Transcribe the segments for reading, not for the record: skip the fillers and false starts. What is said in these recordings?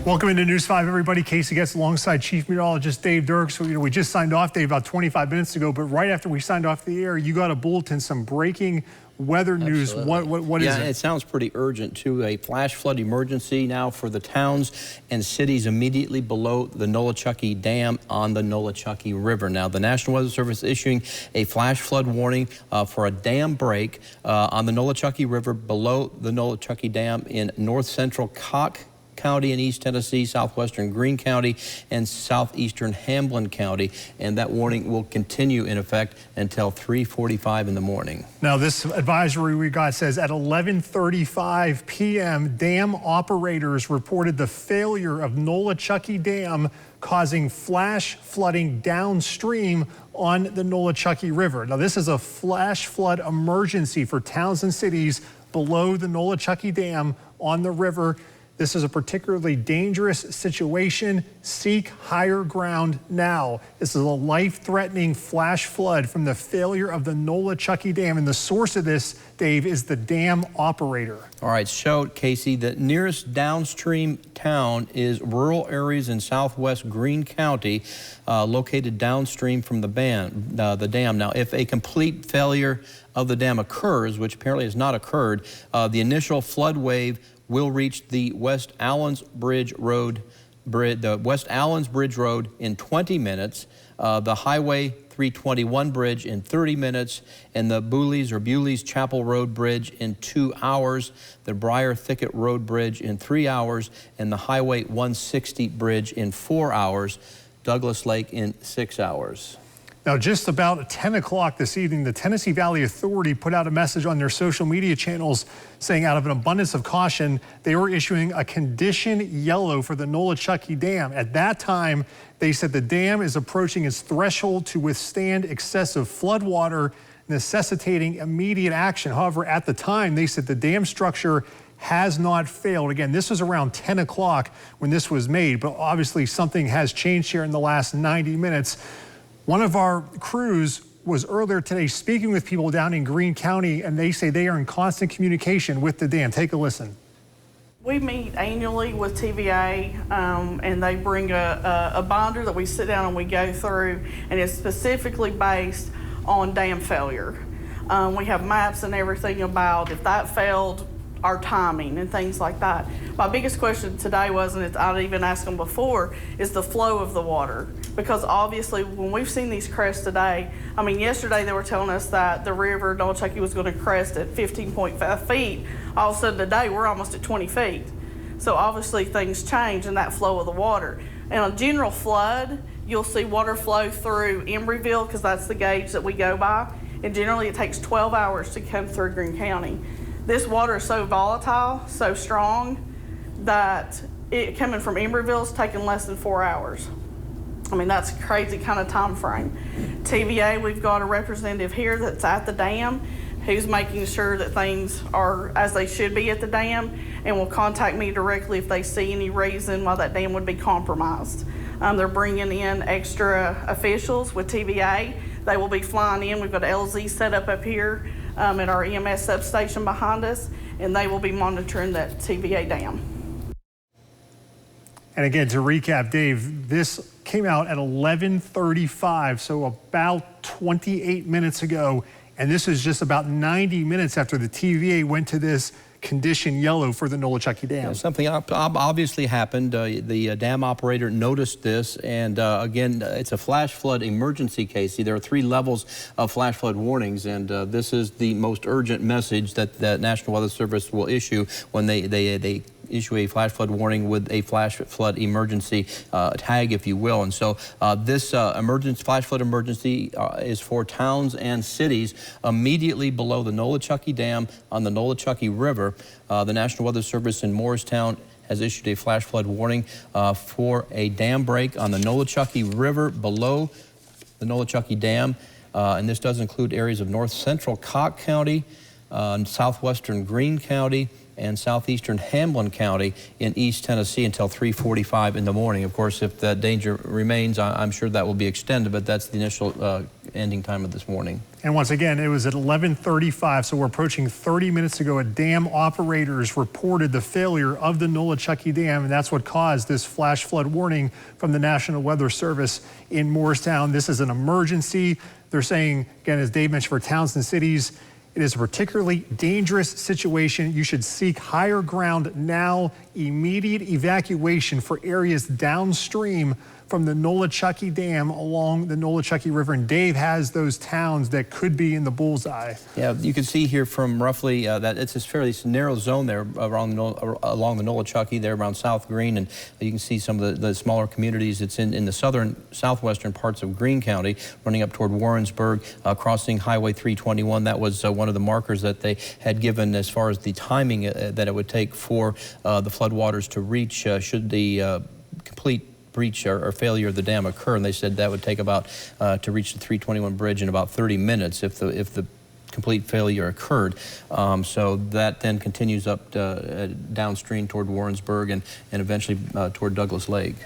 Welcome into News 5, everybody. Casey Getz alongside Chief Meteorologist Dave Dirks. We just signed off, Dave, about 25 minutes ago, but right after we signed off the air, you got a bulletin, some breaking weather news. What is it? Yeah, it sounds pretty urgent, too. A flash flood emergency now for the towns and cities immediately below the Nolichucky Dam on the Nolichucky River. Now, the National Weather Service is issuing a flash flood warning for a dam break on the Nolichucky River below the Nolichucky Dam in north central County in East Tennessee, southwestern Greene County, and southeastern Hamblin County, and that warning will continue in effect until 3:45 in the morning. Now, this advisory we got says at 11:35 p.m., dam operators reported the failure of Nolichucky Dam causing flash flooding downstream on the Nolichucky River. Now, this is a flash flood emergency for towns and cities below the Nolichucky Dam on the river. This is a particularly dangerous situation. Seek higher ground now. This is a life-threatening flash flood from the failure of the Nolichucky Dam. And the source of this, Dave, is the dam operator. All right, so, Casey, the nearest downstream town is rural areas in southwest Greene County, located downstream from the dam. Now, if a complete failure of the dam occurs, which apparently has not occurred, the initial flood wave will reach the West Allens Bridge Road in 20 minutes, the Highway 321 bridge in 30 minutes, and the Bewley's Chapel Road Bridge in 2 hours, the Briar Thicket Road Bridge in 3 hours, and the Highway 160 bridge in 4 hours, Douglas Lake in 6 hours. Now, just about 10 o'clock this evening, the Tennessee Valley Authority put out a message on their social media channels saying out of an abundance of caution, they were issuing a condition yellow for the Nolichucky Dam. At that time, they said the dam is approaching its threshold to withstand excessive flood water, necessitating immediate action. However, at the time, they said the dam structure has not failed. Again, this was around 10 o'clock when this was made, but obviously something has changed here in the last 90 minutes. One of our crews was earlier today speaking with people down in Greene County, and they say they are in constant communication with the dam. Take a listen. We meet annually with TVA, and they bring a binder that we sit down and we go through, and it's specifically based on dam failure. We have maps and everything about if that failed, our timing and things like that. My biggest question today was, and I'd even asked them before, is the flow of the water. Because obviously when we've seen these crests today, I mean, yesterday they were telling us that the river Nolichucky was going to crest at 15.5 feet. All of a sudden today we're almost at 20 feet. So obviously things change in that flow of the water. And a general flood, you'll see water flow through Embryville because that's the gauge that we go by. And generally it takes 12 hours to come through Greene County. This water is so volatile, so strong, that it coming from Embryville is taking less than 4 hours. I mean, that's a crazy kind of time frame. TVA, we've got a representative here that's at the dam who's making sure that things are as they should be at the dam, and will contact me directly if they see any reason why that dam would be compromised. They're bringing in extra officials with TVA. They will be flying in. We've got LZ set up here at our EMS substation behind us, and they will be monitoring that TVA dam. And again, to recap, Dave, this came out at 11:35, so about 28 minutes ago, and this is just about 90 minutes after the TVA went to this condition yellow for the Nolichucky Dam. Yeah, something obviously happened. The dam operator noticed this, and again, it's a flash flood emergency, Casey. There are 3 levels of flash flood warnings, and this is the most urgent message that the National Weather Service will issue when they issue a flash flood warning with a flash flood emergency tag, if you will. And so this flash flood emergency is for towns and cities immediately below the Nolichucky Dam on the Nolichucky River. The National Weather Service in Morristown has issued a flash flood warning for a dam break on the Nolichucky River below the Nolichucky Dam. And this does include areas of north central County, southwestern Greene County, and southeastern Hamblin County in East Tennessee until 3:45 in the morning. Of course, if that danger remains, I'm sure that will be extended, but that's the initial ending time of this morning. And once again, it was at 11:35, so we're approaching 30 minutes ago. Dam operators reported the failure of the Nolichucky Dam, and that's what caused this flash flood warning from the National Weather Service in Morristown. This is an emergency. They're saying, again, as Dave mentioned, for towns and cities, it is a particularly dangerous situation. You should seek higher ground now. Immediate evacuation for areas downstream from the Nolichucky Dam along the Nolichucky River. And Dave has those towns that could be in the bullseye. Yeah, you can see here from roughly that it's a fairly narrow zone there along the Nolichucky there around South Green, and you can see some of the smaller communities. It's in the southwestern parts of Greene County, running up toward Warrensburg, crossing Highway 321. That was one of the markers that they had given as far as the timing that it would take for the floodwaters to reach should the complete breach or failure of the dam occur, and they said that would take about to reach the 321 bridge in about 30 minutes if the complete failure occurred. So that then continues up downstream toward Warrensburg and eventually toward Douglas Lake.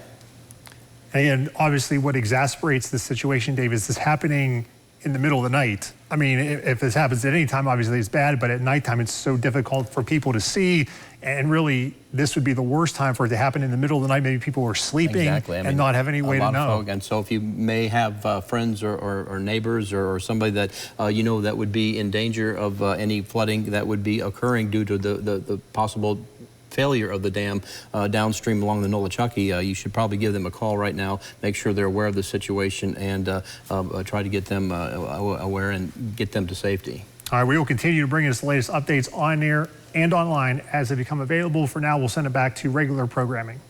And obviously what exasperates this situation, Dave, is this happening in the middle of the night. I mean, if this happens at any time, obviously it's bad, but at nighttime it's so difficult for people to see. And really, this would be the worst time for it to happen in the middle of the night. Maybe people were sleeping and not have any way to know. And so if you may have friends or neighbors or somebody that you know that would be in danger of any flooding that would be occurring due to the possible failure of the dam downstream along the Nolichucky, you should probably give them a call right now, make sure they're aware of the situation, and try to get them aware and get them to safety. All right, we will continue to bring us the latest updates on air and online as they become available. For now, we'll send it back to regular programming.